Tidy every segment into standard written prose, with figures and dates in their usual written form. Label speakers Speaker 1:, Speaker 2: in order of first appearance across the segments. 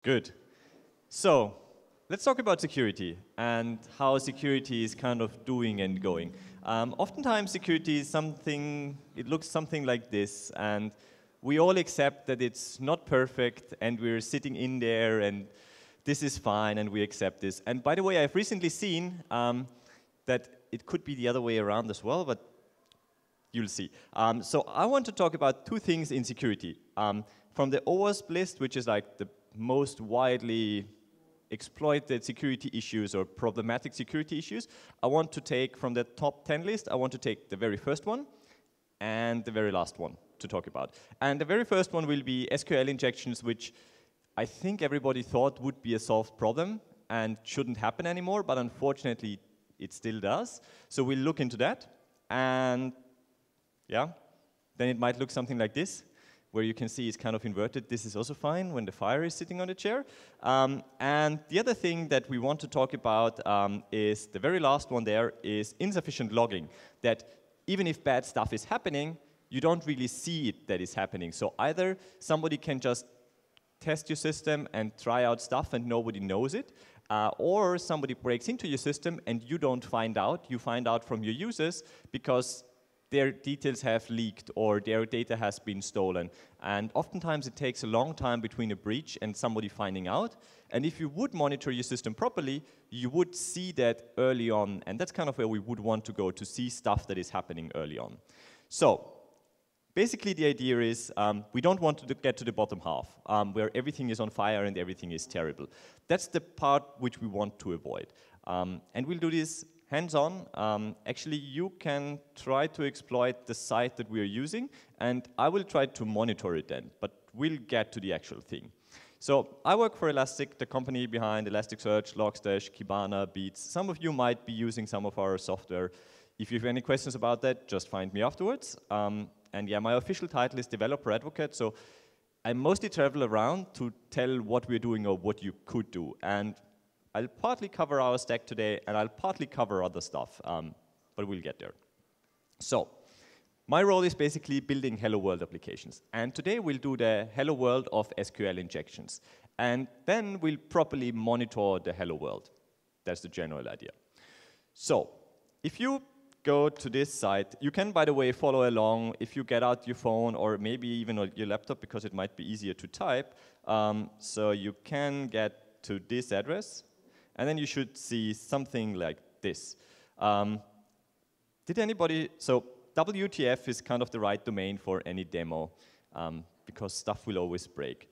Speaker 1: Good. So, let's talk about security and how security is kind of doing and going. Oftentimes security is something, it looks something like this, and we all accept that it's not perfect and we're sitting in there and this is fine and we accept this. And by the way, I've recently seen that it could be the other way around as well, but you'll see. So I want to talk about two things in security. From the OWASP list, which is like the most widely exploited security issues or problematic security issues, I want to take from the top 10 list, I want to take the very first one and the very last one to talk about. And the very first one will be SQL injections, which I think everybody thought would be a solved problem and shouldn't happen anymore, but unfortunately it still does. So we'll look into that, and yeah, then it might look something like this, where you can see it's kind of inverted. This is also fine when the fire is sitting on the chair. And the other thing that we want to talk about is the very last one there is insufficient logging, that even if bad stuff is happening, you don't really see it that is happening. So either somebody can just test your system and try out stuff and nobody knows it, or somebody breaks into your system and you don't find out. You find out from your users because their details have leaked or their data has been stolen. And oftentimes it takes a long time between a breach and somebody finding out. And if you would monitor your system properly, you would see that early on. And that's kind of where we would want to go, to see stuff that is happening early on. So basically the idea is we don't want to get to the bottom half, where everything is on fire and everything is terrible. That's the part which we want to avoid. And we'll do this hands-on. Actually, you can try to exploit the site that we are using, and I will try to monitor it then, but we'll get to the actual thing. So I work for Elastic, the company behind Elasticsearch, Logstash, Kibana, Beats. Some of you might be using some of our software. If you have any questions about that, just find me afterwards. And yeah, my official title is Developer Advocate, so I mostly travel around to tell what we're doing or what you could do. And I'll partly cover our stack today, and I'll partly cover other stuff, but we'll get there. So, my role is basically building Hello World applications. And today we'll do the Hello World of SQL injections. And then we'll properly monitor the Hello World. That's the general idea. So, if you go to this site, you can, by the way, follow along if you get out your phone or maybe even your laptop, because it might be easier to type. So you can get to this address. And then you should see something like this. Did anybody, so WTF is kind of the right domain for any demo, because stuff will always break.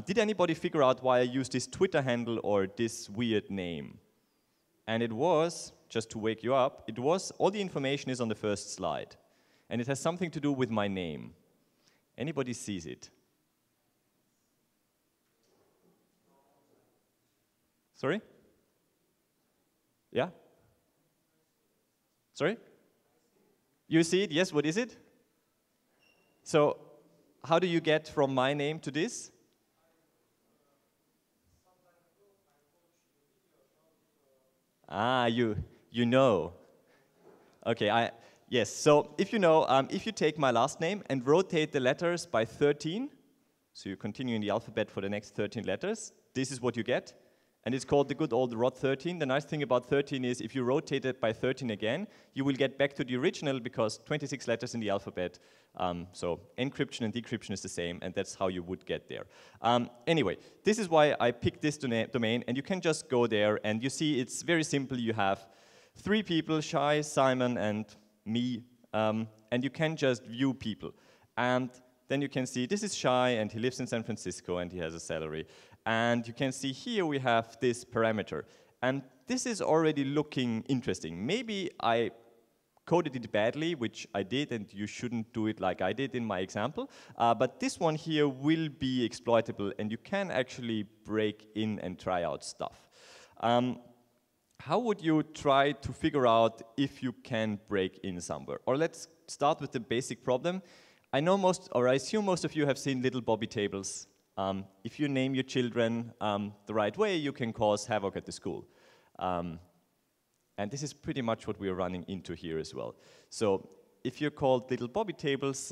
Speaker 1: Did anybody figure out why I used this Twitter handle or this weird name? And it was, just to wake you up, it was, all the information is on the first slide. And it has something to do with my name. Anybody sees it? Sorry? Yeah? Sorry? You see it? Yes, what is it? So, how do you get from my name to this? Ah, you know. Okay, yes, so if you know, if you take my last name and rotate the letters by 13, so you continue in the alphabet for the next 13 letters, this is what you get. And it's called the good old ROT 13. The nice thing about 13 is if you rotate it by 13 again, you will get back to the original because 26 letters in the alphabet. So encryption and decryption is the same, and that's how you would get there. Anyway, this is why I picked this domain, and you can just go there, and you see it's very simple. You have 3 people, Shai, Simon, and me, and you can just view people. And then you can see this is Shai, and he lives in San Francisco, and he has a salary. And you can see here we have this parameter. And this is already looking interesting. Maybe I coded it badly, which I did, and you shouldn't do it like I did in my example. But this one here will be exploitable, and you can actually break in and try out stuff. How would you try to figure out if you can break in somewhere? Or let's start with the basic problem. I know I assume most of you have seen little Bobby tables. If you name your children the right way, you can cause havoc at the school. And this is pretty much what we're running into here as well. So if you're called little Bobby tables,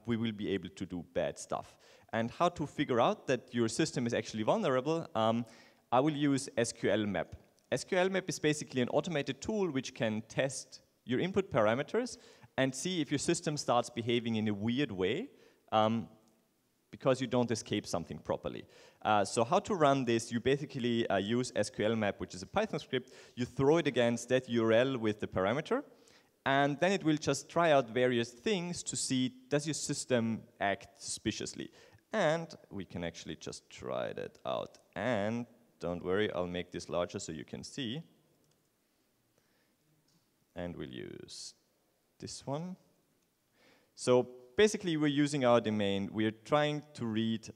Speaker 1: we will be able to do bad stuff. and how to figure out that your system is actually vulnerable, I will use SQL map. SQL map is basically an automated tool which can test your input parameters and see if your system starts behaving in a weird way because you don't escape something properly. So how to run this, you basically use SQL map, which is a Python script. You throw it against that URL with the parameter, and then it will just try out various things to see, does your system act suspiciously? And we can actually just try that out. And don't worry, I'll make this larger so you can see. And we'll use this one. So basically, we're using our domain. We're trying to read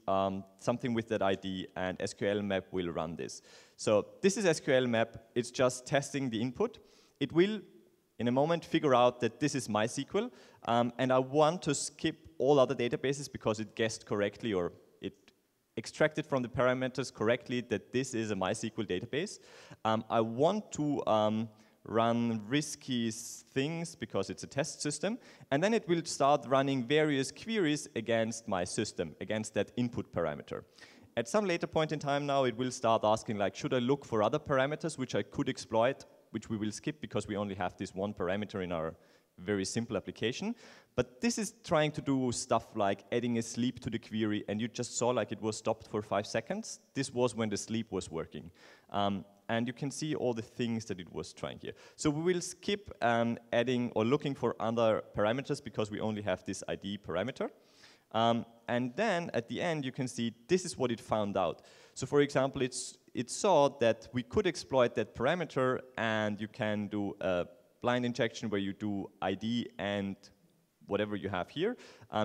Speaker 1: something with that ID, and SQL map will run this. So this is SQL map. It's just testing the input. It will, in a moment, figure out that this is MySQL, and I want to skip all other databases because it guessed correctly, or it extracted from the parameters correctly that this is a MySQL database. I want to run risky things because it's a test system, and then it will start running various queries against my system, against that input parameter. At some later point in time now, it will start asking, like, should I look for other parameters which I could exploit, which we will skip because we only have this one parameter in our very simple application. But this is trying to do stuff like adding a sleep to the query, and you just saw like it was stopped for 5 seconds. This was when the sleep was working. And you can see all the things that it was trying here. So we will skip adding or looking for other parameters because we only have this ID parameter. And then at the end, you can see this is what it found out. So for example, it saw that we could exploit that parameter, and you can do a blind injection where you do ID and whatever you have here.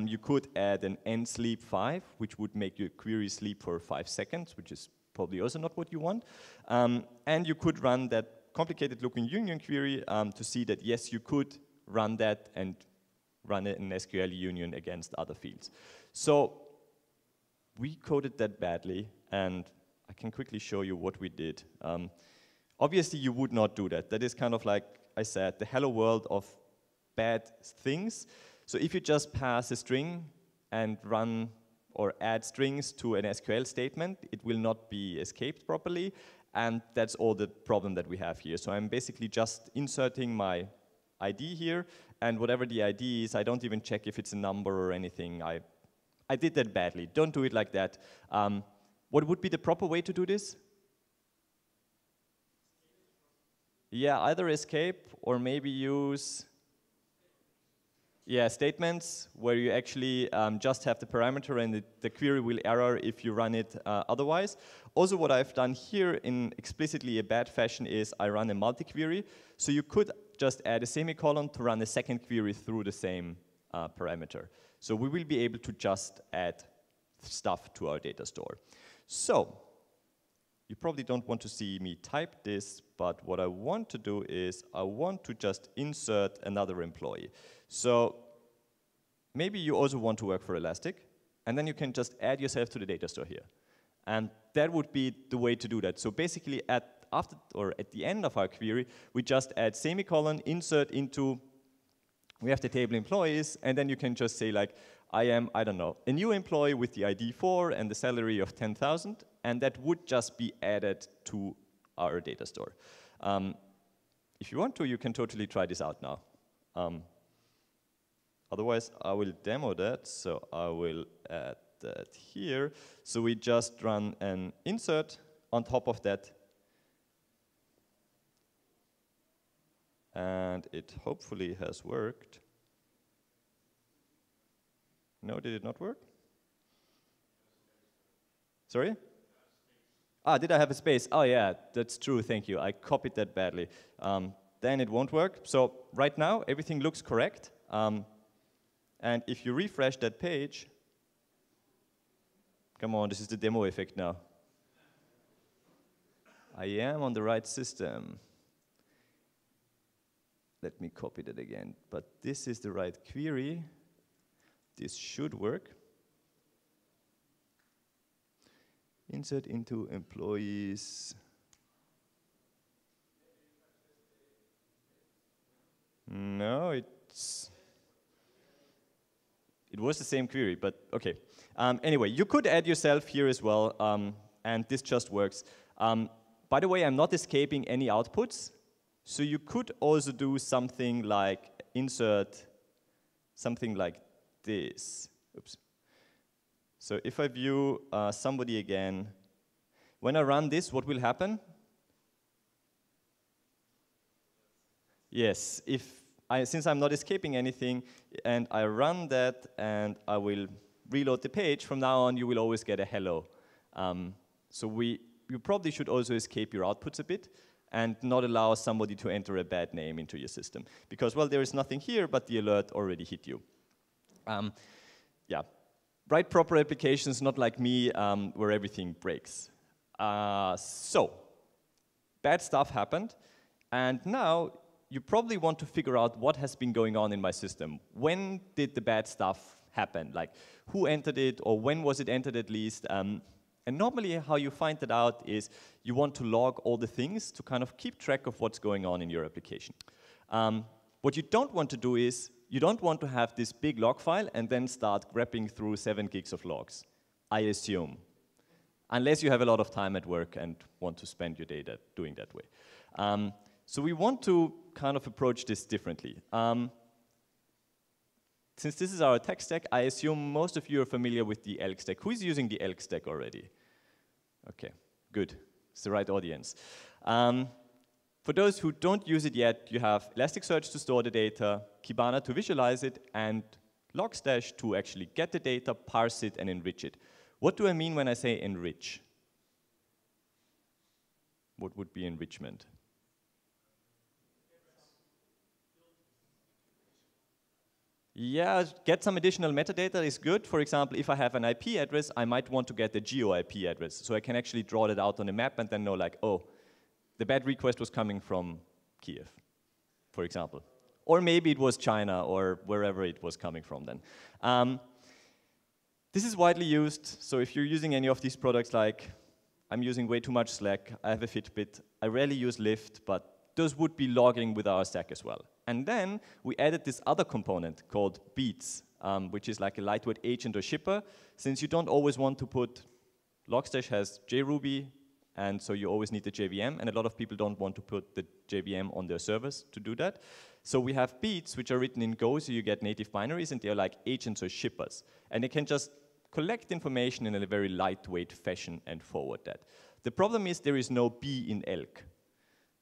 Speaker 1: You could add an end sleep 5, which would make your query sleep for 5 seconds, which is probably also not what you want. And you could run that complicated looking union query to see that, yes, you could run that and run an SQL union against other fields. So we coded that badly, and I can quickly show you what we did. Obviously, you would not do that. That is kind of like I said, the hello world of bad things. So if you just pass a string and run or add strings to an SQL statement, it will not be escaped properly, and that's all the problem that we have here. So I'm basically just inserting my ID here, and whatever the ID is, I don't even check if it's a number or anything. I did that badly. Don't do it like that. What would be the proper way to do this? Yeah, either escape or maybe use statements where you actually just have the parameter and the query will error if you run it otherwise. Also, what I've done here in explicitly a bad fashion is I run a multi-query. So you could just add a semicolon to run a second query through the same parameter. So we will be able to just add stuff to our data store. So you probably don't want to see me type this, but what I want to do is I want to just insert another employee. So maybe you also want to work for Elastic, and then you can just add yourself to the data store here. And that would be the way to do that. So basically at the end of our query, we just add semicolon, insert into, we have the table employees, and then you can just say like, I am, I don't know, a new employee with the ID 4 and the salary of 10,000, and that would just be added to our data store. If you want to, you can totally try this out now. Otherwise, I will demo that, so I will add that here. So we just run an insert on top of that, and it hopefully has worked. No, did it not work? Sorry? Ah, did I have a space? Oh yeah, that's true, thank you. I copied that badly. Then it won't work. So right now, everything looks correct. And if you refresh that page, come on, this is the demo effect now. I am on the right system. Let me copy that again. But this is the right query. This should work. Insert into employees. No, It was the same query, but okay. Anyway, you could add yourself here as well, and this just works. By the way, I'm not escaping any outputs, so you could also do something like insert something like this. Oops. So if I view somebody again, when I run this, what will happen? Yes, since I'm not escaping anything, and I run that, and I will reload the page, from now on you will always get a hello. So you probably should also escape your outputs a bit, and not allow somebody to enter a bad name into your system. Because, well, there is nothing here, but the alert already hit you. Yeah, write proper applications, not like me, where everything breaks. So, bad stuff happened, and now you probably want to figure out what has been going on in my system. When did the bad stuff happen? Like, who entered it, or when was it entered at least? And normally how you find that out is you want to log all the things to kind of keep track of what's going on in your application. What you don't want to do is, you don't want to have this big log file and then start grabbing through 7 gigs of logs, I assume. Unless you have a lot of time at work and want to spend your day doing that way. So we want to kind of approach this differently. Since this is our tech stack, I assume most of you are familiar with the ELK stack. Who is using the ELK stack already? Okay, good. It's the right audience. For those who don't use it yet, you have Elasticsearch to store the data, Kibana to visualize it, and Logstash to actually get the data, parse it, and enrich it. What do I mean when I say enrich? What would be enrichment? Yeah, get some additional metadata is good. For example, if I have an IP address, I might want to get the geo-IP address. So I can actually draw that out on a map and then know like, oh, the bad request was coming from Kyiv, for example. Or maybe it was China or wherever it was coming from then. This is widely used. So if you're using any of these products, like I'm using way too much Slack, I have a Fitbit, I rarely use Lyft, but those would be logging with our stack as well. And then we added this other component called beats, which is like a lightweight agent or shipper. Since you don't always want to put, Logstash has JRuby, and so you always need the JVM, and a lot of people don't want to put the JVM on their servers to do that. So we have beats, which are written in Go, so you get native binaries, and they're like agents or shippers. And they can just collect information in a very lightweight fashion and forward that. The problem is there is no B in ELK.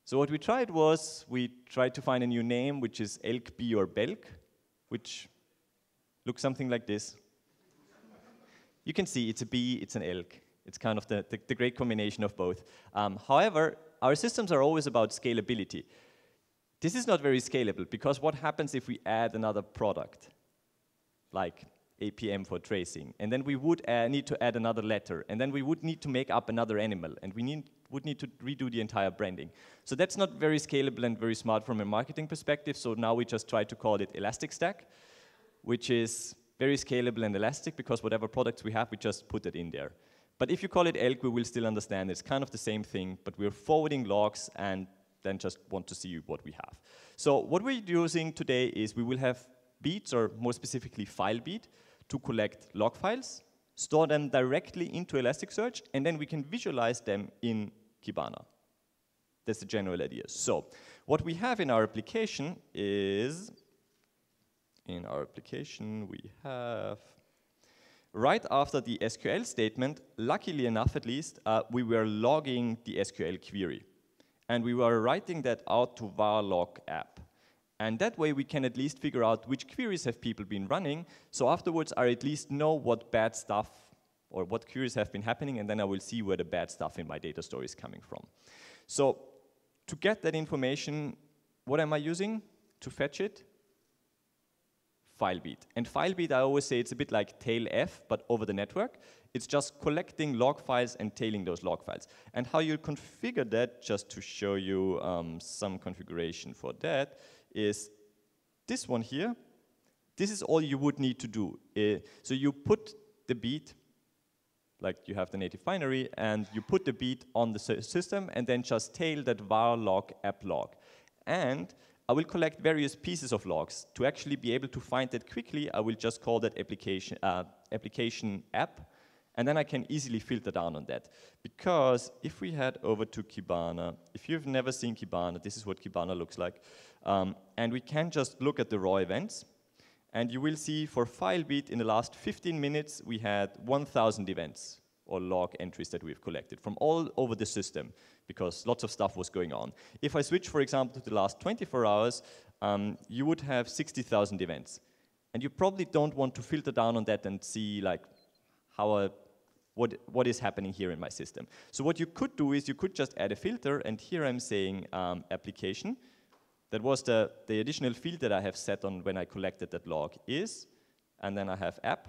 Speaker 1: So what we tried was, we tried to find a new name, which is ELK B or BELK, which looks something like this. You can see it's a B, it's an ELK. It's kind of the great combination of both. However, our systems are always about scalability. This is not very scalable, because what happens if we add another product, like APM for tracing, and then we would need to add another letter, and then we would need to make up another animal, and we would need to redo the entire branding. So that's not very scalable and very smart from a marketing perspective, so now we just try to call it Elastic Stack, which is very scalable and elastic, because whatever products we have, we just put it in there. But if you call it ELK, we will still understand it's kind of the same thing, but we're forwarding logs and then just want to see what we have. So what we're using today is we will have beats, or more specifically Filebeat, to collect log files, store them directly into Elasticsearch, and then we can visualize them in Kibana. That's the general idea. So what we have in our application is, we have, right after the SQL statement, luckily enough at least, we were logging the SQL query. And we were writing that out to var log app. And that way we can at least figure out which queries have people been running, so afterwards I at least know what bad stuff or what queries have been happening, and then I will see where the bad stuff in my data store is coming from. So to get that information, what am I using to fetch it? Filebeat. And Filebeat, I always say it's a bit like tailf, but over the network. It's just collecting log files and tailing those log files. And how you configure that, just to show you some configuration for that, is this one here. This is all you would need to do. So you put the beat, like you have the native binary, and you put the beat on the system, and then just tail that var log app log. And I will collect various pieces of logs. To actually be able to find that quickly, I will just call that application app, and then I can easily filter down on that. Because if we head over to Kibana, if you've never seen Kibana, this is what Kibana looks like. And we can just look at the raw events. And you will see for Filebit, in the last 15 minutes, we had 1,000 events or log entries that we've collected from all over the system, because lots of stuff was going on. If I switch, for example, to the last 24 hours, you would have 60,000 events. And you probably don't want to filter down on that and see like what is happening here in my system. So what you could do is you could just add a filter, and here I'm saying application. That was the additional field that I have set on when I collected that log is, and then I have app.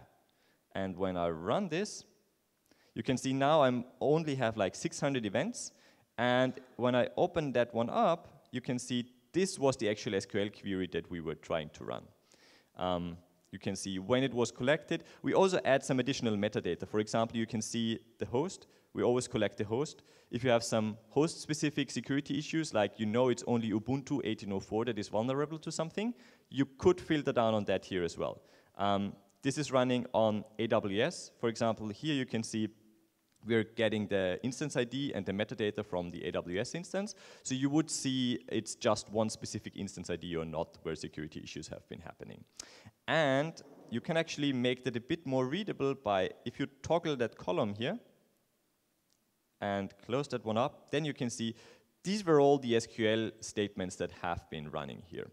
Speaker 1: And when I run this, you can see now I only have like 600 events. And when I open that one up, you can see this was the actual SQL query that we were trying to run. You can see when it was collected. We also add some additional metadata. For example, you can see the host. We always collect the host. If you have some host-specific security issues, like you know it's only Ubuntu 18.04 that is vulnerable to something, you could filter down on that here as well. This is running on AWS. For example, here you can see we're getting the instance ID and the metadata from the AWS instance. So you would see it's just one specific instance ID or not where security issues have been happening. And you can actually make that a bit more readable by, if you toggle that column here and close that one up, then you can see these were all the SQL statements that have been running here.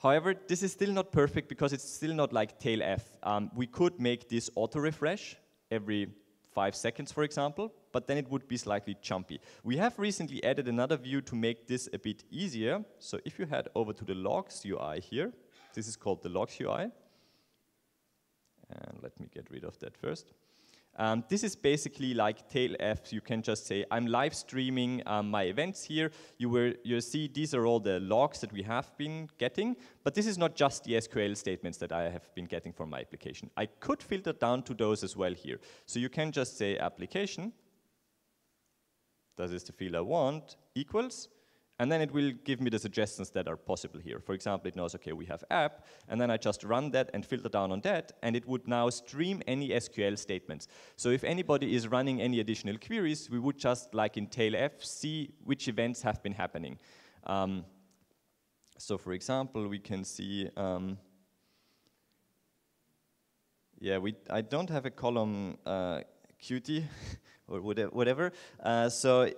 Speaker 1: However, this is still not perfect because it's still not like tail F. We could make this auto-refresh every 5 seconds, for example, but then it would be slightly jumpy. We have recently added another view to make this a bit easier. So if you head over to the logs UI here, this is called the logs UI. And let me get rid of that first. This is basically like tail F. You can just say, I'm live streaming my events here. You see these are all the logs that we have been getting, but this is not just the SQL statements that I have been getting from my application. I could filter down to those as well here. So you can just say application, that is the field I want, equals, and then it will give me the suggestions that are possible here. For example, it knows, okay, we have app, and then I just run that and filter down on that, and it would now stream any SQL statements. So if anybody is running any additional queries, we would just, like in tail F, see which events have been happening. So for example, we can see, I don't have a column Qt or whatever, so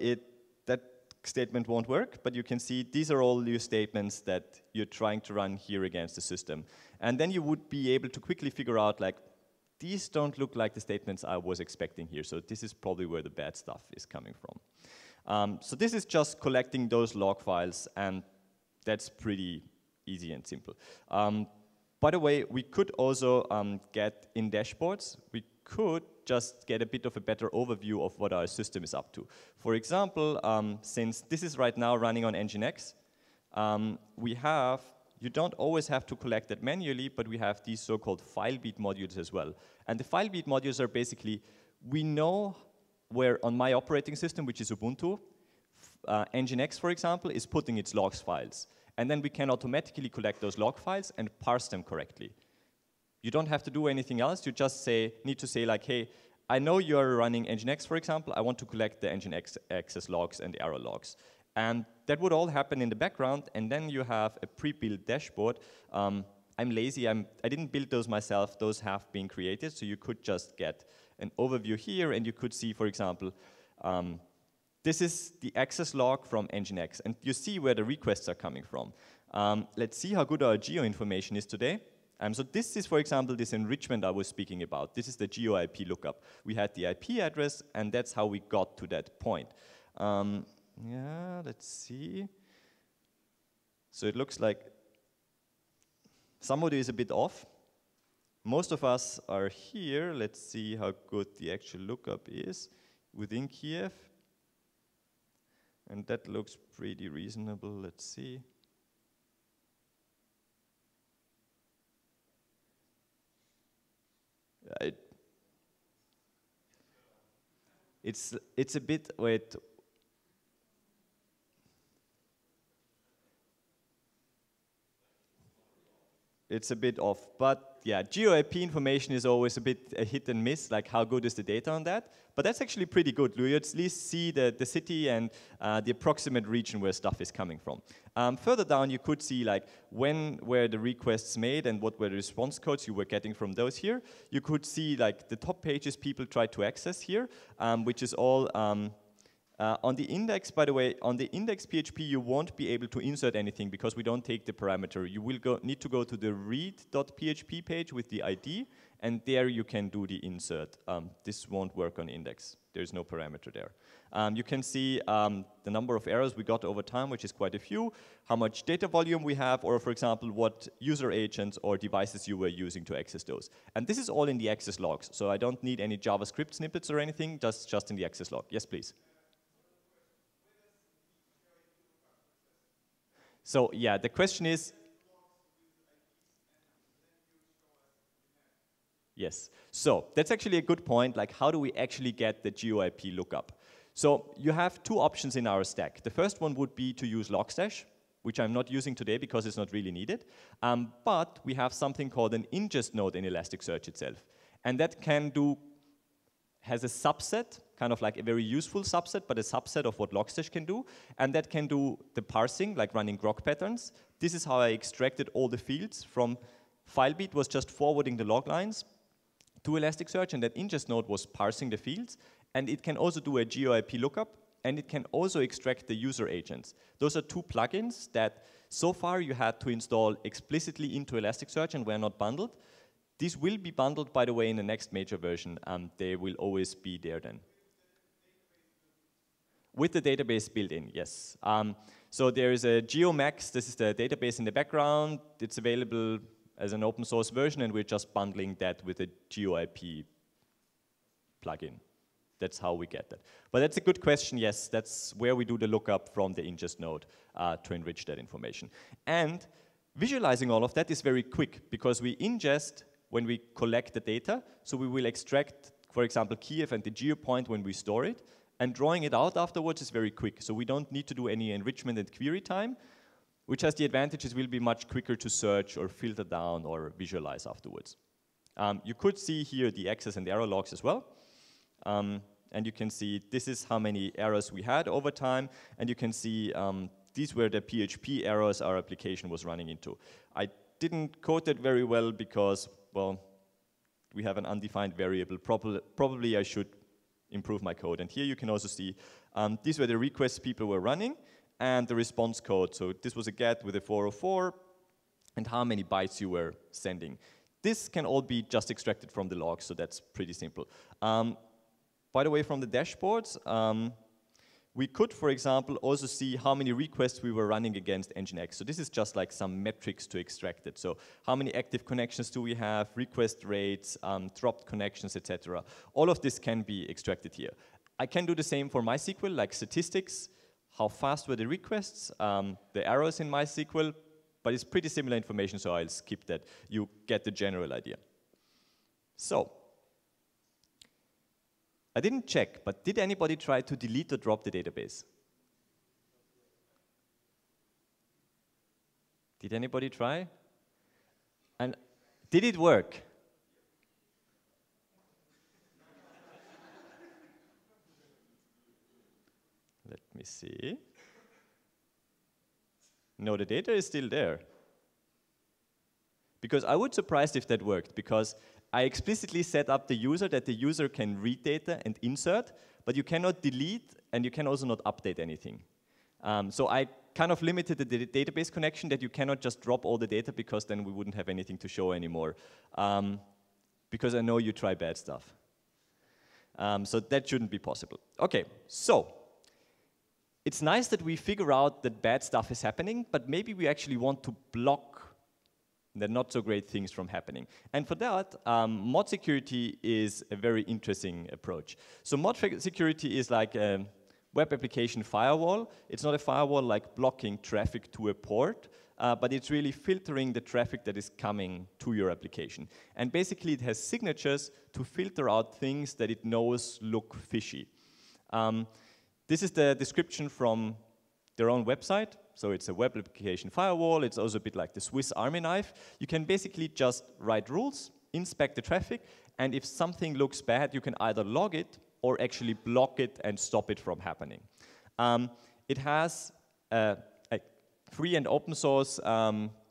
Speaker 1: that statement won't work, but you can see these are all new statements that you're trying to run here against the system. And then you would be able to quickly figure out, like, these don't look like the statements I was expecting here, so this is probably where the bad stuff is coming from. So this is just collecting those log files, and that's pretty easy and simple. By the way, we could also get in dashboards, we could just get a bit of a better overview of what our system is up to. For example, since this is right now running on Nginx, you don't always have to collect that manually, but we have these so-called Filebit modules as well. And the Filebit modules are basically, we know where on my operating system, which is Ubuntu, Nginx, for example, is putting its logs files. And then we can automatically collect those log files and parse them correctly. You don't have to do anything else. You just need to say like, hey, I know you're running Nginx, for example. I want to collect the Nginx access logs and the error logs. And that would all happen in the background. And then you have a pre-built dashboard. I'm lazy. I didn't build those myself. Those have been created. So you could just get an overview here. And you could see, for example, this is the access log from Nginx. And you see where the requests are coming from. Let's see how good our geo information is today. So this is, for example, this enrichment I was speaking about. This is the geo-IP lookup. We had the IP address, and that's how we got to that point. Let's see. So it looks like somebody is a bit off. Most of us are here. Let's see how good the actual lookup is within Kyiv. And that looks pretty reasonable. Let's see. It's a bit, wait. it's a bit off. But yeah, geo-IP information is always a bit a hit and miss, like how good is the data on that? But that's actually pretty good. You at least see the city and the approximate region where stuff is coming from. Further down, you could see like when were the requests made and what were the response codes you were getting from those here. You could see like the top pages people tried to access here, which is all on the index, by the way, on the index PHP, you won't be able to insert anything because we don't take the parameter. You will need to go to the read.php page with the ID, and there you can do the insert. This won't work on index. There's no parameter there. You can see the number of errors we got over time, which is quite a few, how much data volume we have, or for example, what user agents or devices you were using to access those. And this is all in the access logs, so I don't need any JavaScript snippets or anything, just in the access log. Yes, please. So yeah, the question is, yes. So that's actually a good point, like how do we actually get the geo-IP lookup? So you have two options in our stack. The first one would be to use Logstash, which I'm not using today because it's not really needed. But we have something called an ingest node in Elasticsearch itself. And that has a subset, kind of like a very useful subset, but a subset of what Logstash can do. And that can do the parsing, like running grok patterns. This is how I extracted all the fields from Filebits was just forwarding the log lines to Elasticsearch, and that ingest node was parsing the fields. And it can also do a geo-IP lookup, and it can also extract the user agents. Those are two plugins that so far you had to install explicitly into Elasticsearch and were not bundled. These will be bundled, by the way, in the next major version. They will always be there then. With the database built in, yes. So there is a GeoMax. This is the database in the background. It's available as an open source version, and we're just bundling that with a geo-IP plugin. That's how we get that. But that's a good question, yes. That's where we do the lookup from the ingest node to enrich that information. And visualizing all of that is very quick because we ingest when we collect the data. So we will extract, for example, Kyiv and the geopoint when we store it. And drawing it out afterwards is very quick. So we don't need to do any enrichment and query time, which has the advantage it will be much quicker to search or filter down or visualize afterwards. You could see here the access and error logs as well. And you can see this is how many errors we had over time. And you can see these were the PHP errors our application was running into. I didn't code that very well because, well, we have an undefined variable. Probably I should improve my code. And here you can also see these were the requests people were running and the response code. So this was a get with a 404 and how many bytes you were sending. This can all be just extracted from the logs, so that's pretty simple. By the way, from the dashboards, we could, for example, also see how many requests we were running against Nginx. So this is just like some metrics to extract it. So how many active connections do we have, request rates, dropped connections, etc. All of this can be extracted here. I can do the same for MySQL, like statistics, how fast were the requests, the errors in MySQL, but it's pretty similar information, so I'll skip that. You get the general idea. So, I didn't check, but did anybody try to delete or drop the database? Did anybody try? And did it work? Let me see. No, the data is still there. Because I would be surprised if that worked, because I explicitly set up the user that the user can read data and insert, but you cannot delete and you can also not update anything. So I kind of limited the database connection that you cannot just drop all the data because then we wouldn't have anything to show anymore. Because I know you try bad stuff. So that shouldn't be possible. Okay, so it's nice that we figure out that bad stuff is happening, but maybe we actually want to block the not so great things from happening. And for that, ModSecurity is a very interesting approach. So ModSecurity is like a web application firewall. It's not a firewall like blocking traffic to a port, but it's really filtering the traffic that is coming to your application. And basically it has signatures to filter out things that it knows look fishy. This is the description from their own website. So it's a web application firewall. It's also a bit like the Swiss Army knife. You can basically just write rules, inspect the traffic, and if something looks bad, you can either log it or actually block it and stop it from happening. It has free and open source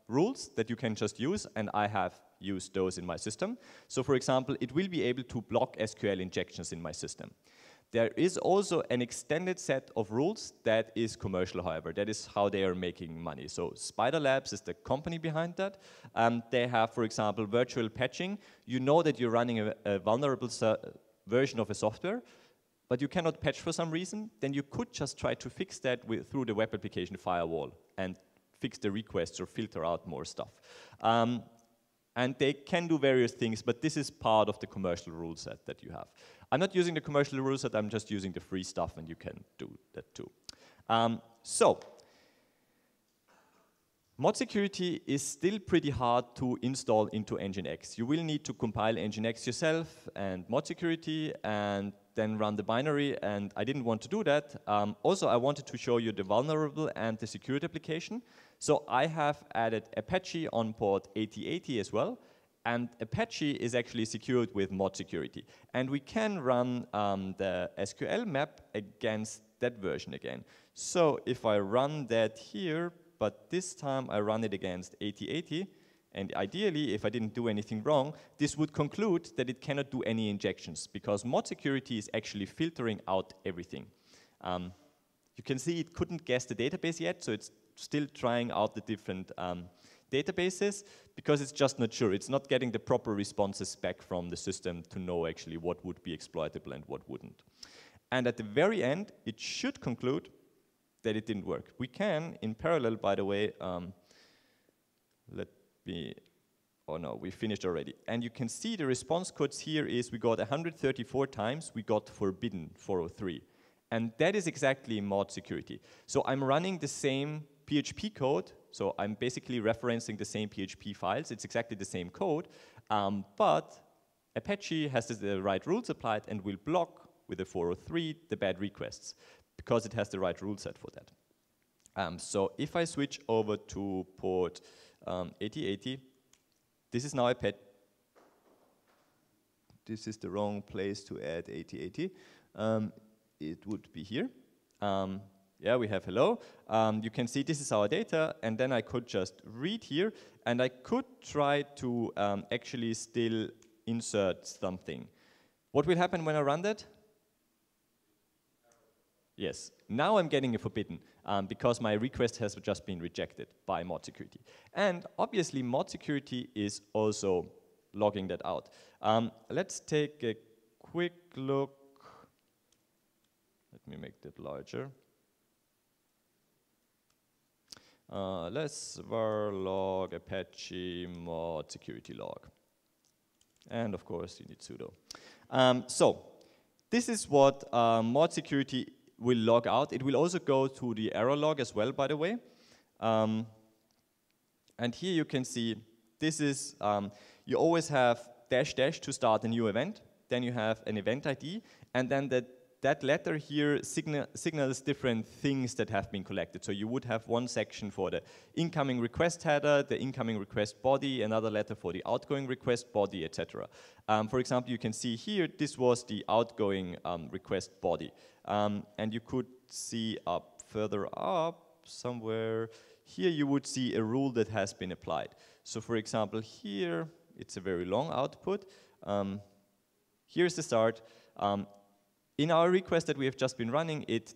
Speaker 1: rules that you can just use, and I have used those in my system. So for example, it will be able to block SQL injections in my system. There is also an extended set of rules that is commercial, however. That is how they are making money. So Spider Labs is the company behind that. They have, for example, virtual patching. You know that you're running a vulnerable version of a software, but you cannot patch for some reason. Then you could just try to fix that through the web application firewall and fix the requests or filter out more stuff. And they can do various things, but this is part of the commercial rule set that you have. I'm not using the commercial rule set, I'm just using the free stuff, and you can do that too. So, ModSecurity is still pretty hard to install into Nginx. You will need to compile Nginx yourself and ModSecurity and then run the binary, and I didn't want to do that. Also, I wanted to show you the vulnerable and the security application. So I have added Apache on port 8080 as well, and Apache is actually secured with ModSecurity. And we can run the SQL map against that version again. So if I run that here, but this time I run it against 8080, and ideally, if I didn't do anything wrong, this would conclude that it cannot do any injections, because ModSecurity is actually filtering out everything. You can see it couldn't guess the database yet, so it's still trying out the different databases, because it's just not sure. It's not getting the proper responses back from the system to know actually what would be exploitable and what wouldn't. And at the very end, it should conclude that it didn't work. We can, in parallel, by the way, oh no, we finished already. And you can see the response codes here is we got 134 times, we got forbidden 403. And that is exactly ModSecurity. So I'm running the same PHP code, so I'm basically referencing the same PHP files. It's exactly the same code, but Apache has the right rules applied and will block with the 403 the bad requests, because it has the right rule set for that. So if I switch over to port 8080, this is now Apache. This is the wrong place to add 8080. It would be here. Yeah, we have hello. You can see this is our data, and then I could just read here, and I could try to actually still insert something. What will happen when I run that? Yes, now I'm getting a forbidden, because my request has just been rejected by ModSecurity. And obviously ModSecurity is also logging that out. Let's take a quick look. Let me make that larger. Let's var log apache ModSecurity log. And of course you need sudo. So this is what ModSecurity will log out. It will also go to the error log as well, by the way. And here you can see this is, you always have dash dash to start a new event. Then you have an event ID, and then that letter here signals different things that have been collected. So you would have one section for the incoming request header, the incoming request body, another letter for the outgoing request body, etc. For example, you can see here, this was the outgoing request body. And you could see further up somewhere, here you would see a rule that has been applied. So for example, here, it's a very long output. Here's the start. In our request that we have just been running, it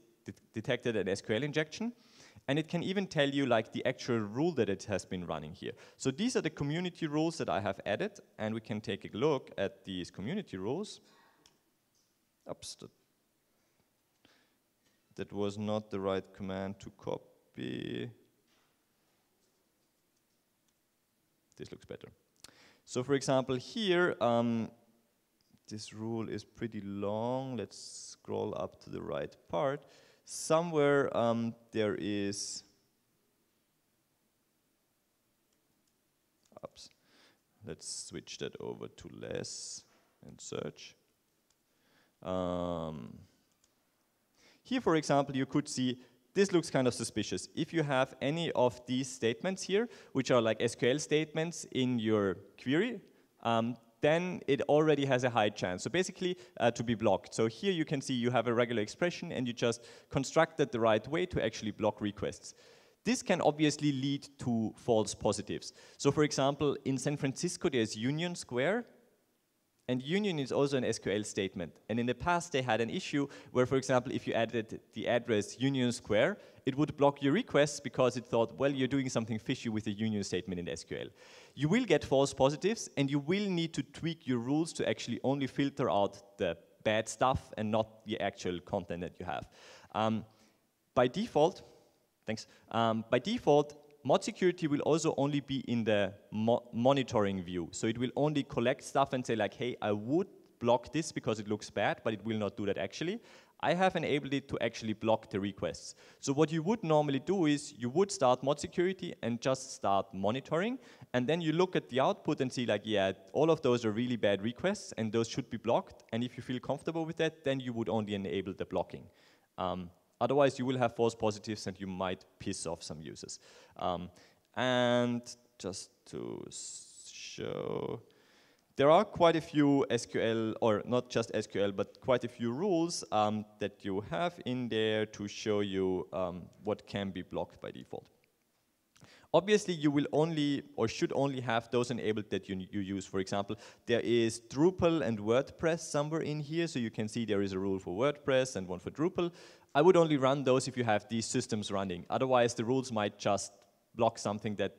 Speaker 1: detected an SQL injection, and it can even tell you like the actual rule that it has been running here. So these are the community rules that I have added, and we can take a look at these community rules. Oops, that was not the right command to copy. This looks better. So for example, here, this rule is pretty long. Let's scroll up to the right part. Somewhere there is, oops, let's switch that over to less and search. Here, for example, you could see this looks kind of suspicious. If you have any of these statements here, which are like SQL statements in your query, then it already has a high chance. So basically, to be blocked. So here you can see you have a regular expression and you just construct it the right way to actually block requests. This can obviously lead to false positives. So for example, in San Francisco, there's Union Square, and union is also an SQL statement. And in the past, they had an issue where, for example, if you added the address Union Square, it would block your requests because it thought, well, you're doing something fishy with the union statement in SQL. You will get false positives, and you will need to tweak your rules to actually only filter out the bad stuff and not the actual content that you have. By default, by default, ModSecurity will also only be in the monitoring view. So it will only collect stuff and say like, hey, I would block this because it looks bad, but it will not do that actually. I have enabled it to actually block the requests. So what you would normally do is you would start ModSecurity and just start monitoring, and then you look at the output and see like, yeah, all of those are really bad requests and those should be blocked. And if you feel comfortable with that, then you would only enable the blocking. Otherwise, you will have false positives and you might piss off some users. And just to show, there are quite a few SQL, or not just SQL, but quite a few rules that you have in there to show you what can be blocked by default. Obviously, you will only, or should only have those enabled that you use. For example, there is Drupal and WordPress somewhere in here, so you can see there is a rule for WordPress and one for Drupal. I would only run those if you have these systems running. Otherwise, the rules might just block something that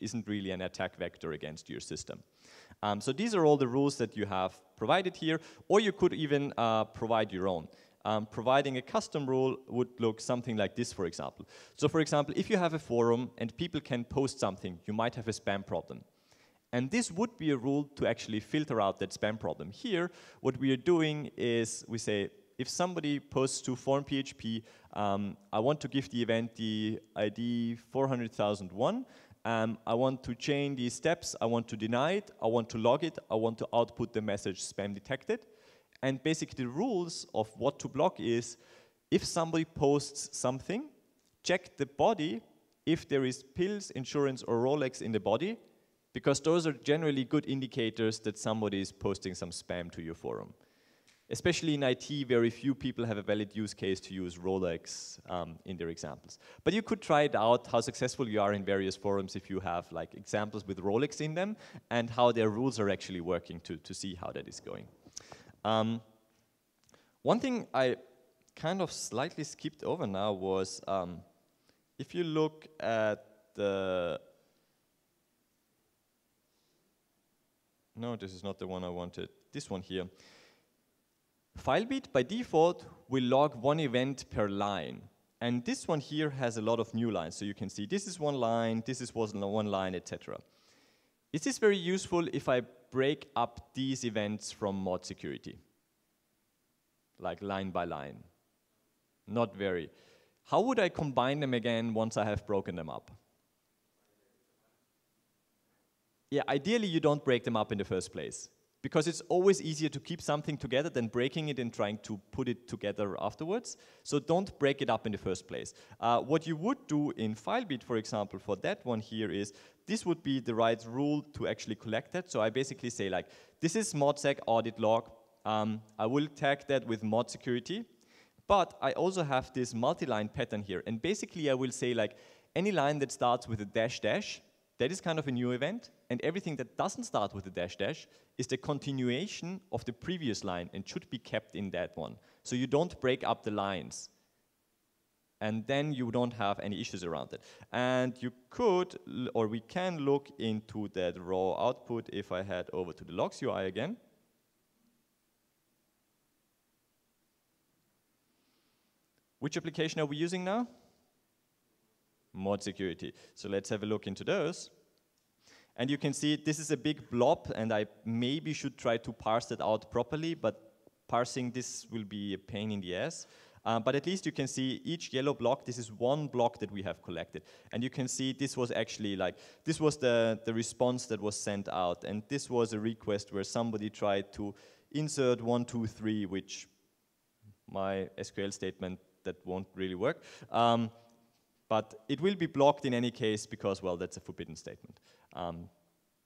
Speaker 1: isn't really an attack vector against your system. So these are all the rules that you have provided here, or you could even provide your own. Providing a custom rule would look something like this, for example. So for example, if you have a forum and people can post something, you might have a spam problem. And this would be a rule to actually filter out that spam problem. Here, what we are doing is we say, if somebody posts to forum.php, I want to give the event the ID 400,001, I want to chain these steps, I want to deny it, I want to log it, I want to output the message spam detected. And basically the rules of what to block is, if somebody posts something, check the body if there is pills, insurance, or Rolex in the body, because those are generally good indicators that somebody is posting some spam to your forum. Especially in IT, very few people have a valid use case to use Rolex in their examples. But you could try it out, how successful you are in various forums if you have like examples with Rolex in them, and how their rules are actually working to see how that is going. One thing I kind of slightly skipped over now was, if you look at the, no, this is not the one I wanted, this one here. Filebit by default will log one event per line. And this one here has a lot of new lines. So you can see this is one line, this is one line, etc. Is this very useful if I break up these events from ModSecurity? Like line by line? Not very. How would I combine them again once I have broken them up? Yeah, ideally you don't break them up in the first place, because it's always easier to keep something together than breaking it and trying to put it together afterwards. So don't break it up in the first place. What you would do in Filebit, for example, for that one here is, this would be the right rule to actually collect that. So I basically say like, this is modsec audit log. I will tag that with ModSecurity, but I also have this multi-line pattern here. And basically I will say like, any line that starts with a dash dash, that is kind of a new event, and everything that doesn't start with a dash dash is the continuation of the previous line and should be kept in that one. So you don't break up the lines, and then you don't have any issues around it. And you could, or we can look into that raw output if I head over to the logs UI again. Which application are we using now? ModSecurity. So let's have a look into those. And you can see this is a big blob, and I maybe should try to parse that out properly, but parsing this will be a pain in the ass. But at least you can see each yellow block, this is one block that we have collected. And you can see this was actually like, this was the response that was sent out, and this was a request where somebody tried to insert 1, 2, 3, which my SQL statement that won't really work. But it will be blocked in any case because, well, that's a forbidden statement.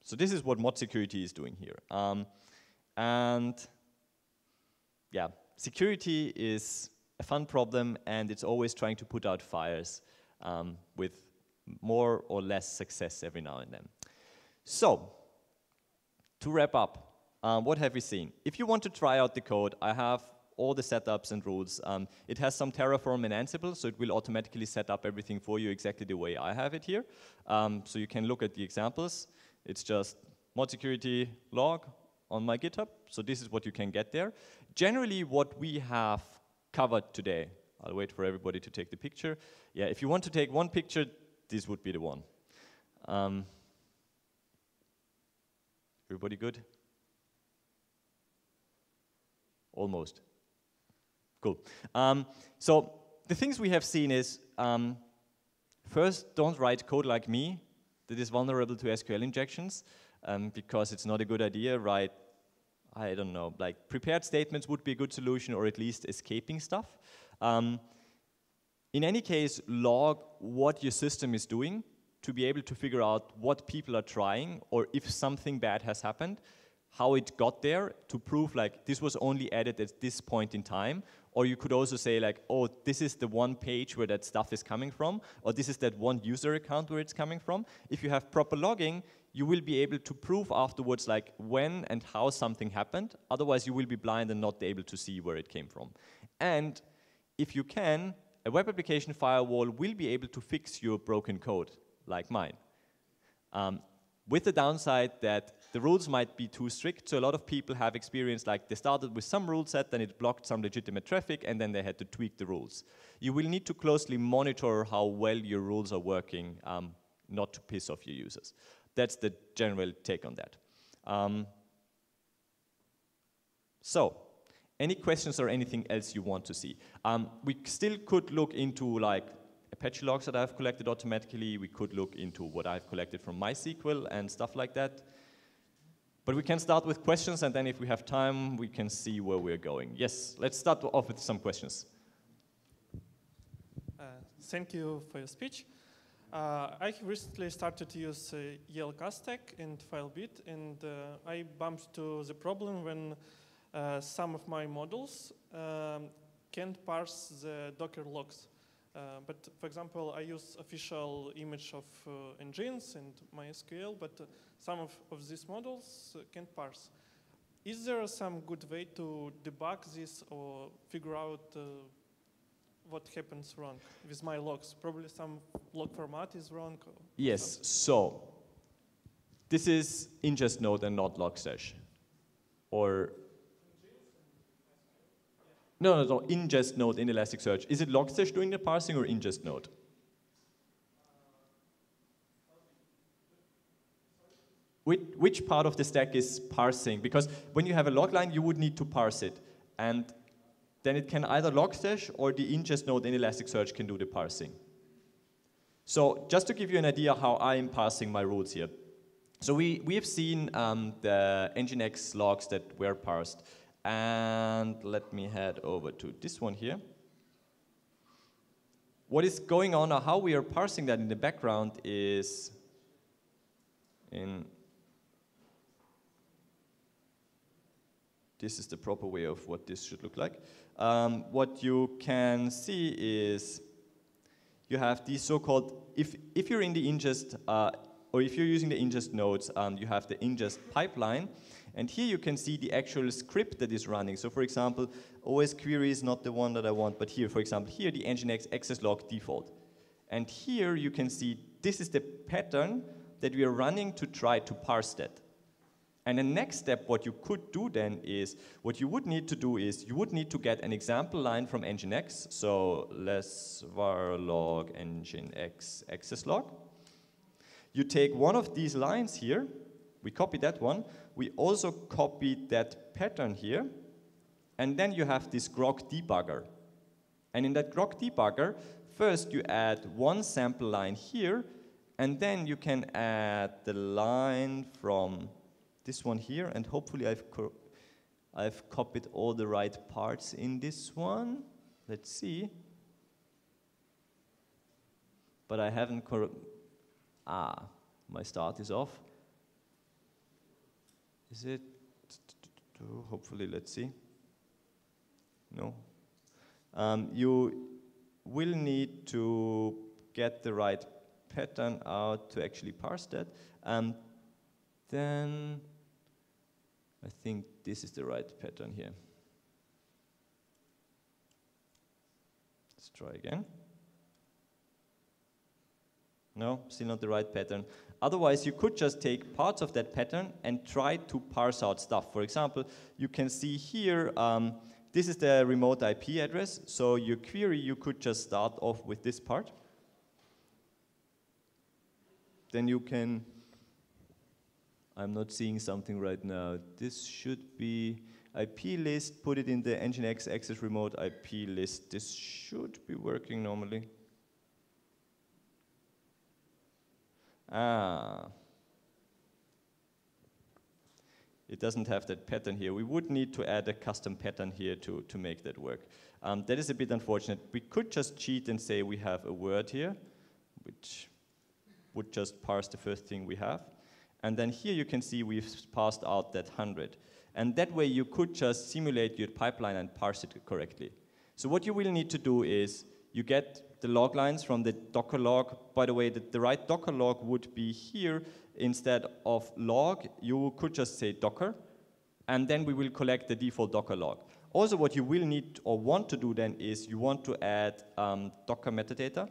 Speaker 1: So this is what ModSecurity is doing here. And yeah, security is a fun problem, and it's always trying to put out fires with more or less success every now and then. So, to wrap up, what have we seen? If you want to try out the code, I have all the setups and rules. It has some Terraform and Ansible, so it will automatically set up everything for you exactly the way I have it here. So you can look at the examples. It's just ModSecurity log on my GitHub, so this is what you can get there. Generally, what we have covered today, I'll wait for everybody to take the picture. Yeah, if you want to take one picture, this would be the one. Everybody good? Almost. Cool. So the things we have seen is, first, don't write code like me that is vulnerable to SQL injections, because it's not a good idea. Write, I don't know, like prepared statements would be a good solution, or at least escaping stuff. In any case, log what your system is doing to be able to figure out what people are trying, or if something bad has happened, how it got there, to prove like this was only added at this point in time. Or you could also say like, oh, this is the one page where that stuff is coming from, or this is that one user account where it's coming from. If you have proper logging, you will be able to prove afterwards like when and how something happened. Otherwise, you will be blind and not able to see where it came from. And if you can, a web application firewall will be able to fix your broken code, like mine. With the downside that the rules might be too strict, so a lot of people have experienced like they started with some rule set, then it blocked some legitimate traffic, and then they had to tweak the rules. You will need to closely monitor how well your rules are working, not to piss off your users. That's the general take on that. So, any questions or anything else you want to see? We still could look into like Apache logs that I've collected automatically. We could look into what I've collected from MySQL and stuff like that. But we can start with questions, and then if we have time, we can see where we're going. Yes, let's start off with some questions.
Speaker 2: Thank you for your speech. I recently started to use ELK stack and Filebits, and I bumped to the problem when some of my models can't parse the Docker logs. But for example, I use official image of engines and MySQL, but some of these models can't parse. Is there some good way to debug this or figure out what happens wrong with my logs? Probably some log format is wrong.
Speaker 1: Yes, something. So this is ingest node and not logstash. Or no, ingest node in Elasticsearch. Is it logstash doing the parsing or ingest node? Which part of the stack is parsing? Because when you have a log line, you would need to parse it. And then it can either logstash or the ingest node in Elasticsearch can do the parsing. So just to give you an idea how I'm parsing my rules here. So we have seen the Nginx logs that were parsed. And let me head over to this one here. What is going on, or how we are parsing that in the background, is this is the proper way of what this should look like. What you can see is you have these so-called, if you're in the ingest, or if you're using the ingest nodes, you have the ingest pipeline. And here you can see the actual script that is running. So for example, OS query is not the one that I want, but here, for example, here the Nginx access log default. And here you can see this is the pattern that we are running to try to parse that. And the next step, what you could do then is, what you would need to do is, you would need to get an example line from Nginx. So less var log Nginx access log. You take one of these lines here, we copy that one, we also copy that pattern here, and then you have this grok debugger. And in that grok debugger, first you add one sample line here, and then you can add the line from this one here, and hopefully I've copied all the right parts in this one. Let's see. but I haven't, my start is off. Is it? Hopefully, let's see. No. You will need to get the right pattern out to actually parse that. Then I think this is the right pattern here. Let's try again. No, still not the right pattern. Otherwise, you could just take parts of that pattern and try to parse out stuff. For example, you can see here, this is the remote IP address. So your query, you could just start off with this part. Then you can, I'm not seeing something right now. This should be IP list, put it in the Nginx access remote IP list. This should be working normally. It doesn't have that pattern here. We would need to add a custom pattern here to make that work. That is a bit unfortunate. We could just cheat and say we have a word here, which would just parse the first thing we have. And then here you can see we've parsed out that 100. And that way you could just simulate your pipeline and parse it correctly. So what you will need to do is you get the log lines from the Docker log. By the way, the right Docker log would be here. Instead of log, you could just say Docker, and then we will collect the default Docker log. Also, what you will need or want to do then is you want to add Docker metadata,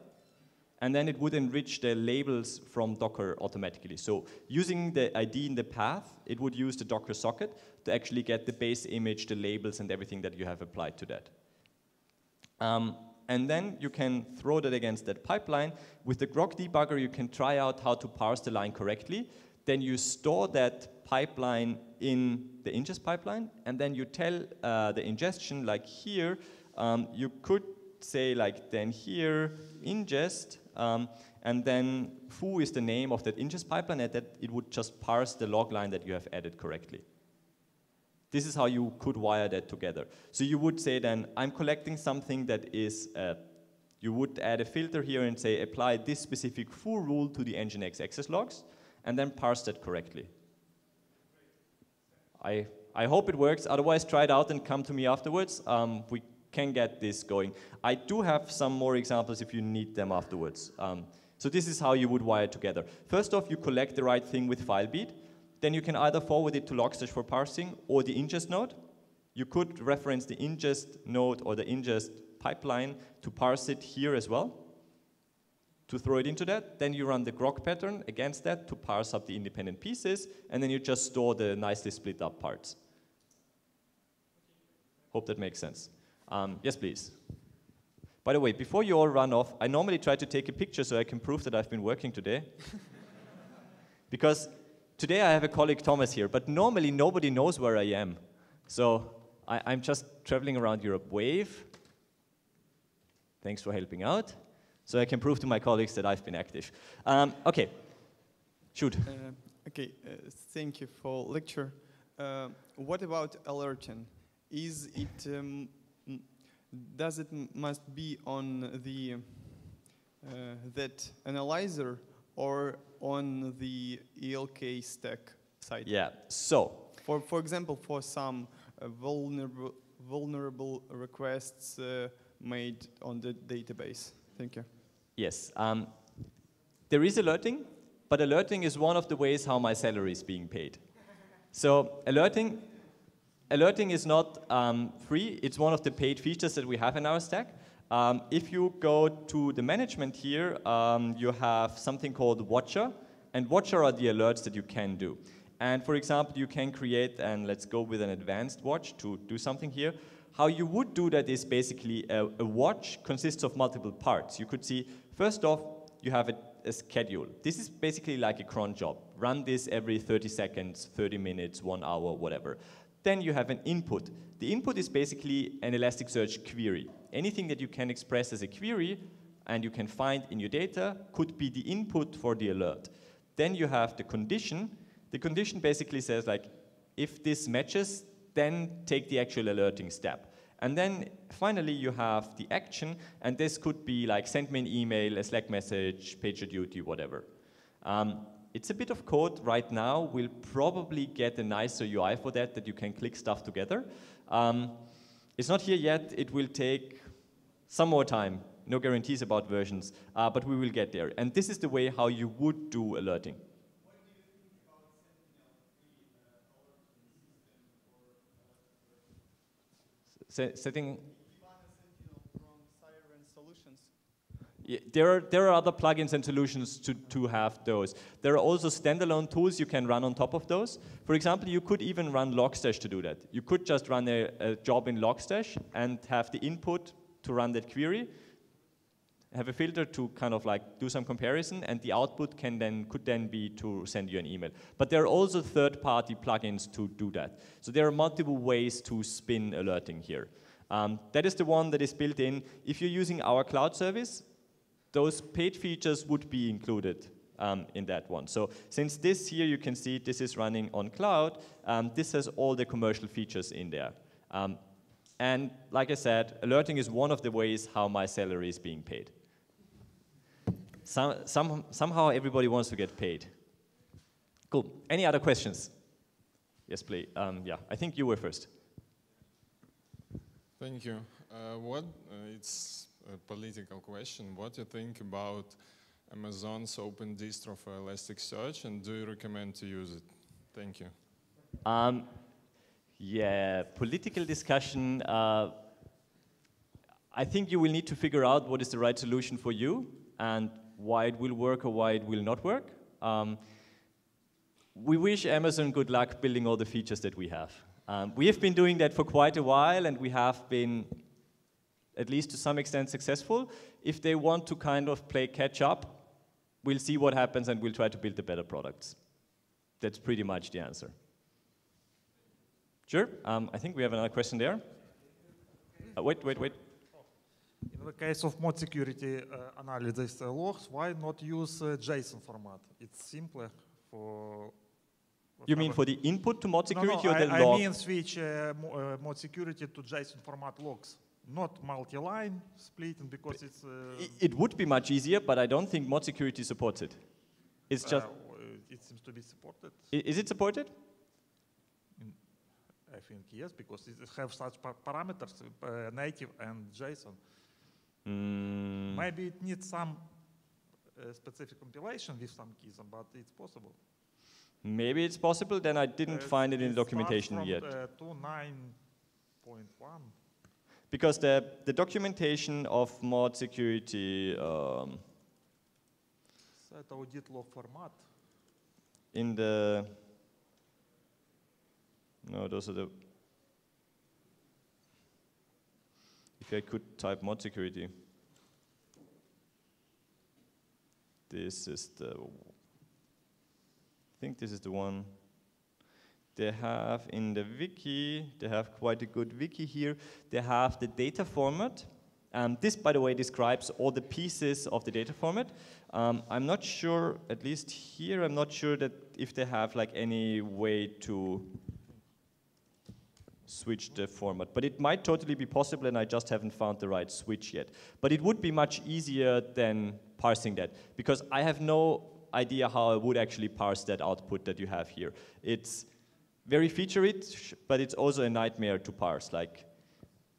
Speaker 1: and then it would enrich the labels from Docker automatically. So using the ID in the path, it would use the Docker socket to actually get the base image, the labels, and everything that you have applied to that. And then you can throw that against that pipeline. With the grok debugger, you can try out how to parse the line correctly. Then you store that pipeline in the ingest pipeline, and then you tell the ingestion, like here, you could say like then here, ingest, and then foo is the name of that ingest pipeline, and that it would just parse the log line that you have added correctly. This is how you could wire that together. So you would say then, I'm collecting something that is, you would add a filter here and say, apply this specific foo rule to the Nginx access logs, and then parse that correctly. I hope it works. Otherwise, try it out and come to me afterwards. We can get this going. I do have some more examples if you need them afterwards. So this is how you would wire it together. First off, you collect the right thing with Filebit. Then you can either forward it to Logstash for parsing or the ingest node. You could reference the ingest node or the ingest pipeline to parse it here as well, to throw it into that. Then you run the grok pattern against that to parse up the independent pieces, and then you just store the nicely split up parts. Hope that makes sense. Yes, please. By the way, before you all run off, I normally try to take a picture so I can prove that I've been working today. Because today I have a colleague, Thomas, here, but normally nobody knows where I am. So I'm just traveling around Europe. Wave. Thanks for helping out. So I can prove to my colleagues that I've been active. Okay, shoot.
Speaker 3: Okay, thank you for lecture. What about alerting? Is it, does it must be on the that analyzer or on the ELK stack side?
Speaker 1: Yeah, so.
Speaker 3: For example, for some vulnerable requests made on the database. Thank you.
Speaker 1: Yes, there is alerting, but alerting is one of the ways how my salary is being paid. So alerting is not free. It's one of the paid features that we have in our stack. If you go to the management here, you have something called Watcher, and Watcher are the alerts that you can do. And for example, you can create, and let's go with an advanced watch to do something here. How you would do that is basically a watch consists of multiple parts. You could see, first off, you have a schedule. This is basically like a cron job. Run this every 30 seconds, 30 minutes, 1 hour, whatever. Then you have an input. The input is basically an Elasticsearch query. Anything that you can express as a query and you can find in your data could be the input for the alert. Then you have the condition. The condition basically says, like, if this matches, then take the actual alerting step. And then finally you have the action, and this could be like send me an email, a Slack message, PagerDuty, whatever. It's a bit of code right now. We'll probably get a nicer UI for that you can click stuff together. It's not here yet. It will take some more time. No guarantees about versions, but we will get there. And this is the way how you would do alerting.
Speaker 3: What do you think about Sentinel-free
Speaker 1: Setting.
Speaker 3: from Siren Solutions?
Speaker 1: Yeah, there are other plugins and solutions to have those. There are also standalone tools you can run on top of those. For example, you could even run Logstash to do that. You could just run a job in Logstash and have the input to run that query, have a filter to kind of like do some comparison, and the output could then be to send you an email. But there are also third-party plugins to do that. So there are multiple ways to spin alerting here. That is the one that is built in. If you're using our cloud service, those paid features would be included in that one. So since this here, you can see this is running on cloud, this has all the commercial features in there. And like I said, alerting is one of the ways how my salary is being paid. Somehow everybody wants to get paid. Cool. Any other questions? Yes, please. Yeah, I think you were first.
Speaker 4: Thank you. It's a political question. What do you think about Amazon's open distro for Elasticsearch, and do you recommend to use it? Thank you.
Speaker 1: Yeah, political discussion. I think you will need to figure out what is the right solution for you and why it will work or why it will not work. We wish Amazon good luck building all the features that we have. We have been doing that for quite a while, and we have been, at least to some extent, successful. If they want to kind of play catch up, we'll see what happens and we'll try to build the better products. That's pretty much the answer. Sure. I think we have another question there. Wait.
Speaker 5: In the case of ModSecurity analysis logs, why not use JSON format? It's simpler for...
Speaker 1: You mean for the input to ModSecurity or the log?
Speaker 5: I mean switch ModSecurity to JSON format logs, not multi-line splitting, because it's...
Speaker 1: It would be much easier, but I don't think ModSecurity supports it. It's just...
Speaker 5: it seems to be supported.
Speaker 1: Is it supported?
Speaker 5: I think yes, because it has such parameters, native and JSON. Maybe it needs some specific compilation with some keys, but it's possible.
Speaker 1: Maybe it's possible, then I didn't find it in the documentation
Speaker 5: from,
Speaker 1: yet.
Speaker 5: 2.9.1.
Speaker 1: Because the documentation of ModSecurity
Speaker 5: Set audit log format.
Speaker 1: in the... No, those are the... If I could type ModSecurity. This is the... I think this is the one. They have in the wiki, they have quite a good wiki here. They have the data format. This, by the way, describes all the pieces of the data format. I'm not sure, at least here, I'm not sure that if they have like any way to switch the format. But it might totally be possible, and I just haven't found the right switch yet. But it would be much easier than parsing that, because I have no idea how I would actually parse that output that you have here. It's very feature-rich, but it's also a nightmare to parse. Like,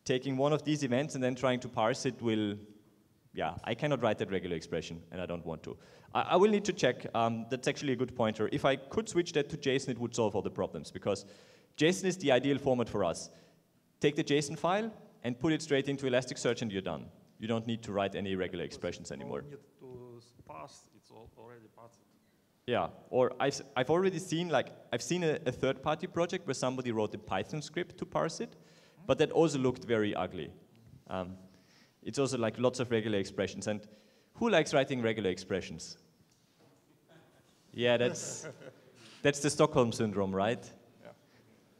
Speaker 1: taking one of these events and then trying to parse it will, yeah, I cannot write that regular expression, and I don't want to. I will need to check. That's actually a good pointer. If I could switch that to JSON, it would solve all the problems, because JSON is the ideal format for us. Take the JSON file and put it straight into Elasticsearch, and you're done. You don't need to write any regular expressions anymore.
Speaker 5: You need to parse, it's already parsed.
Speaker 1: Yeah, or I've already seen, like, I've seen a third-party project where somebody wrote a Python script to parse it, but that also looked very ugly. It's also like lots of regular expressions, and who likes writing regular expressions? Yeah, that's the Stockholm syndrome, right? Yeah.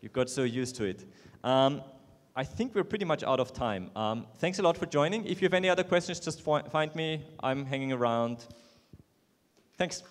Speaker 1: You got so used to it. I think we're pretty much out of time. Thanks a lot for joining. If you have any other questions, just find me. I'm hanging around. Thanks.